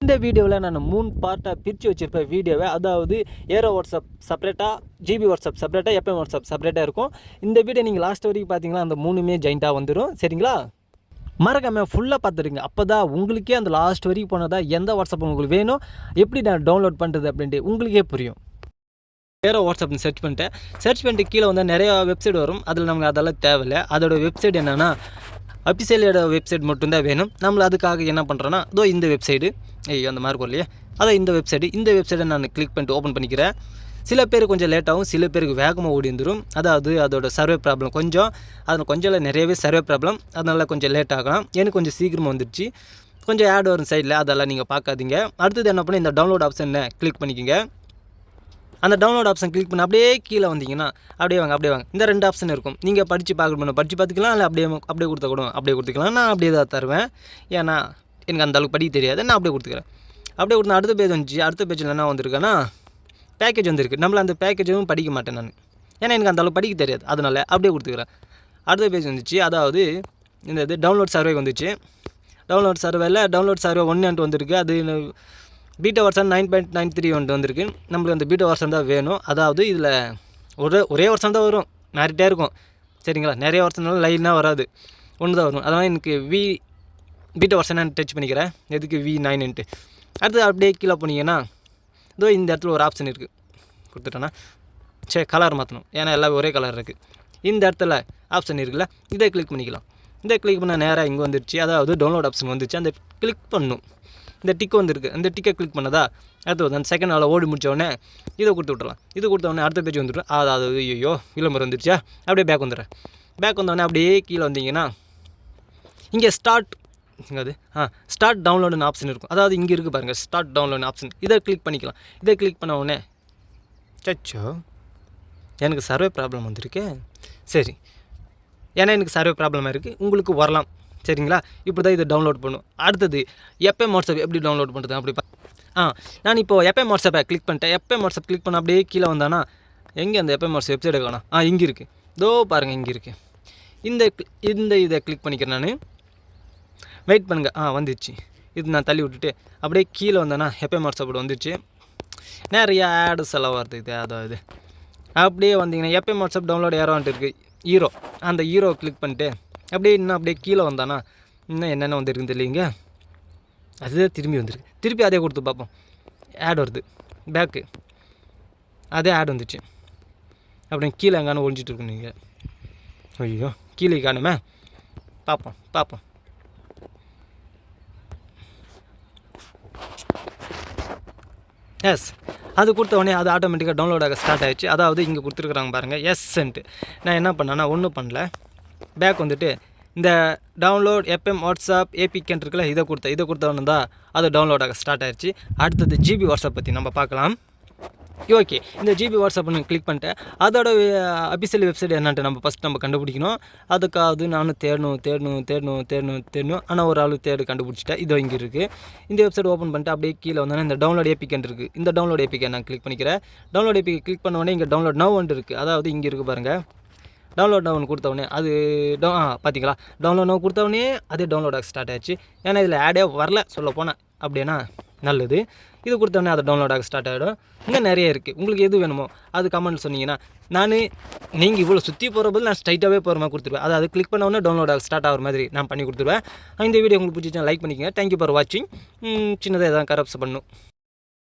இந்த வீடியோவில் நான் 3 பார்ட்டாக பிரித்து வச்சுருப்பேன் வீடியோவை. அதாவது ஏரோ வாட்ஸ்அப் செப்பரேட்டாக, ஜிபி வாட்ஸ்அப் செப்பரேட்டாக, எஃப்எம் வாட்ஸ்அப் செப்பரேட்டாக இருக்கும். இந்த வீடியோ நீங்கள் லாஸ்ட் வரைக்கும் பார்த்தீங்கன்னா அந்த 3மே ஜாயிண்ட்டாக வந்துடும். சரிங்களா? மறக்காமல் ஃபுல்லாக பார்த்துடுங்க. அப்போ தான் உங்களுக்கே அந்த லாஸ்ட் வரைக்கும் போனதா எந்த வாட்ஸ்அப் உங்களுக்கு வேணும், எப்படி நான் டவுன்லோட் பண்ணுறது அப்படின்ட்டு உங்களுக்கே புரியும். ஏரோ வாட்ஸ்அப்னு சர்ச் பண்ணிட்டு கீழே வந்து நிறையா வெப்சைட் வரும். அதில் நமக்கு அதெல்லாம் தேவையில்லை. அதோட வெப்சைட் என்னென்னா அஃபிஷியலோட வெப்சைட் மட்டும்தான் வேணும். நம்மள அதுக்காக என்ன பண்ணுறோன்னா இந்த வெப்சைடு அந்த மாதிரி இல்லையா, அதான் இந்த வெப்சைட்டை நான் கிளிக் பண்ணிட்டு ஓப்பன் பண்ணிக்கிறேன். சில பேர் கொஞ்சம் லேட்டாகும், சில பேருக்கு வேகமாக ஓடி வந்துடும். அதாவது அதோட சர்வே ப்ராப்ளம் கொஞ்சம் நிறையவே சர்வே ப்ராப்ளம், அதனால் கொஞ்சம் லேட் ஆகலாம். எனக்கு கொஞ்சம் சீக்கிரமாக வந்துடுச்சு. கொஞ்சம் ஆட் வரும் சைடில், அதெல்லாம் நீங்கள் பார்க்காதீங்க. அடுத்தது என்ன பண்ணி இந்த டவுன்லோட் ஆப்ஷனை கிளிக் பண்ணிக்கோங்க. அந்த டவுன்லோட் ஆப்ஷன் கிளிக் பண்ணி அப்படியே கீழே வந்தீங்கன்னா அப்படியே வாங்க. இந்த 2 ஆப்ஷன் இருக்கும். நீங்கள் படித்து பார்த்துக்கலாம், இல்லை அப்படியே கொடுத்தா கூட அப்படியே கொடுத்துக்கலாம். நான் அப்படியே தான் தருவேன். ஏன்னா எனக்கு அந்த அளவுக்கு படிக்க தெரியாது, நான் அப்படியே கொடுத்துக்கிறேன். அப்படியே கொடுத்தா அடுத்த பேஜ் வந்துச்சு. அடுத்த பேஜில் என்ன வந்திருக்கேன்னா பேக்கேஜ் வந்துருக்கு. நம்மள அந்த பேக்கேஜும் படிக்க மாட்டேன் நான், ஏன்னா எனக்கு அந்த அளவுக்கு படிக்க தெரியாது. அதனால் அப்படியே கொடுத்துக்கிறேன். அடுத்த பேஜ் வந்துச்சு. அதாவது இந்த டவுன்லோட் சர்வே வந்துச்சு. டவுன்லோட் சர்வே 1 வந்திருக்கு. அது பீட்டா வெர்ஷன் 9.93 வந்திருக்கு. நம்மளுக்கு அந்த பீட்டா வெர்ஷன் தான் வேணும். அதாவது இதில் ஒரே வெர்ஷன் தான் வரும், நிறைய இருக்கும். சரிங்களா? நிறைய வெர்ஷனால லைனாக வராது, ஒன்று தான் வரும். அதனால் எனக்கு பீட்டா வெர்ஷன் நான் டச் பண்ணிக்கிறேன். எதுக்கு V9ன்ட்டு. அடுத்து அப்படியே கீழே போனீங்கன்னா இந்த இடத்துல ஒரு ஆப்ஷன் இருக்குது. கொடுத்துட்டேன்னா கலர் மாற்றணும், ஏன்னா எல்லாம் ஒரே கலர் இருக்குது. இந்த இடத்துல ஆப்ஷன் இருக்குல்ல, இதை கிளிக் பண்ணிக்கலாம். இதை கிளிக் பண்ணால் நேராக இங்கே வந்துடுச்சு. அதாவது டவுன்லோட் ஆப்ஷன் வந்துச்சு. அந்த கிளிக் பண்ணணும். இந்த டிக்கு வந்துருக்கு. அந்த டிக்கை கிளிக் பண்ணதா அடுத்து வந்து அந்த செகண்ட் நாளில் ஓடி முடித்தோடனே இதை கொடுத்து விட்றலாம். இது கொடுத்தோடனே அடுத்த பேஜ் வந்துடும். அதாவது விளம்பரம் வந்துருச்சா, அப்படியே பேக் வந்துடுறேன். பேக் வந்தோடனே அப்படியே கீழே வந்தீங்கன்னா இங்கே ஸ்டார்ட் டவுன்லோடுன்னு ஆப்ஷன் இருக்கும். அதாவது இங்கே இருக்குது பாருங்கள், ஸ்டார்ட் டவுன்லோடு ஆப்ஷன். இதை கிளிக் பண்ணிக்கலாம். இதை கிளிக் பண்ண உடனே எனக்கு சர்வே ப்ராப்ளம் வந்திருக்கு. சரி, ஏன்னா எனக்கு சர்வே ப்ராப்ளமாக இருக்குது, உங்களுக்கு வரலாம். சரிங்களா? இப்படி தான் இதை டவுன்லோட் பண்ணும். அடுத்தது எஃப்எம் வாட்ஸ்அப் எப்படி டவுன்லோட் பண்ணுறது அப்படி நான் இப்போது எஃப்எம் வாட்ஸ்அப்பை கிளிக் பண்ணிட்டேன். எஃப்எம் வாட்ஸ்அப் கிளிக் பண்ண அப்படியே கீழே வந்தானா எங்கே அந்த எஃப்எம் வாட்ஸ்அப் வெப்சைட்டை காணோம். இங்கே இருக்குது, பாருங்கள் இங்கே இருக்குது. இதை கிளிக் பண்ணிக்கிறேன் நான். வெயிட் பண்ணுங்கள். வந்துடுச்சு. இது நான் தள்ளி விட்டுட்டு அப்படியே கீழே வந்தேன்னா எஃப்எம் வாட்ஸ்அப்போட வந்துடுச்சு. நிறைய ஆடு செலவு வருது. அதாவது அப்படியே வந்தீங்கன்னா எஃப்எம் வாட்ஸ்அப் டவுன்லோட் யாரோன்ட்டு இருக்குது, அந்த ஹீரோ கிளிக் பண்ணிட்டு அப்படியே கீழே வந்தானா இன்னும் என்னென்ன வந்துருக்குன்னு தெரியலங்க. அதுதான் திரும்பி வந்துருக்கு. திருப்பி அதே கொடுத்து பார்ப்போம். ஆட் வருது, பேக்கு அதே ஆட் வந்துச்சு. அப்படியே கீழே எங்கானு ஒழிஞ்சிட்டு இருக்கு. நீங்கள் கீழே காணுமே, பார்ப்போம். எஸ், அது கொடுத்த உடனே அது ஆட்டோமேட்டிக்காக டவுன்லோட் ஆக ஸ்டார்ட் ஆகிடுச்சு. அதாவது இங்கே கொடுத்துருக்குறாங்க பாருங்கள், எஸ்ன்ட்டு. நான் என்ன பண்ணேன்னா ஒன்றும் பண்ணல. பேக் வந்துட்டு இந்த டவுன்லோட் எஃப்எம் வாட்ஸ்அப் ஏபிகேன் இருக்குல்ல, இதை கொடுத்தவொன்னு தான் அது டவுன்லோட் ஆக ஸ்டார்ட் ஆகிடுச்சு. அடுத்தது ஜிபி வாட்ஸ்அப் பற்றி நம்ம பார்க்கலாம். இந்த ஜிபி வாட்ஸ்அப்னு கிளிக் பண்ணிட்டேன். அதோட அஃபிஷியல் வெப்சைட் என்னன்ட்டு நம்ம கண்டுபிடிக்கணும். அதுக்காவது நானும் தேடணும். ஆனால் ஒரு ஆள் கண்டுபிடிச்சிட்டேன். இங்கே இருக்குது. இந்த வெப்சைட் ஓப்பன் பண்ணிட்டு அப்படியே கீழே வந்தோன்னா இந்த டவுன்லோட் ஏபிகேன் இருக்குது. இந்த டவுன்லோட் ஏபிகே நான் கிளிக் பண்ணிக்கிறேன். டவுன்லோட் ஏபிகே கிளிக் பண்ண உடனே இங்கே டவுன்லோட் நவ் இருக்குது. அதாவது இங்கே இருக்குது பாருங்கள், டவுன்லோட் நவ் கொடுத்தவொடனே அது பார்த்தீங்களா, டவுன்லோட் நவ் கொடுத்தவொடனே அதே டவுன்லோட் ஆக ஸ்டார்ட் ஆகிடுச்சு. ஏன்னா இதில் ஆடே வரல சொல்ல போனால், அப்படின்னா நல்லது. இது கொடுத்தவொடனே அதை டவுன்லோட் ஆக ஸ்டார்ட் ஆகிடும். இன்னும் நிறைய இருக்குது. உங்களுக்கு எது வேணுமோ அது கமெண்ட் சொன்னீங்கன்னா நீங்கள் இவ்வளோ சுற்றி போகிற போது நான் ஸ்ட்ரைட்டாகவே போகிற மாதிரி கொடுத்துருவேன். அதாவது கிளிக் பண்ண உடனே டவுன்லோட் ஆக ஸ்டார்ட் ஆகிற மாதிரி நான் பண்ணி கொடுத்துருவேன். இந்த வீடியோ உங்களுக்கு பிடிச்சிச்சுன்னா லைக் பண்ணிக்கோங்க. தேங்க்யூ ஃபார் வாட்சிங். சின்னதாக எதாவது கரப்ஸ் பண்ணும்.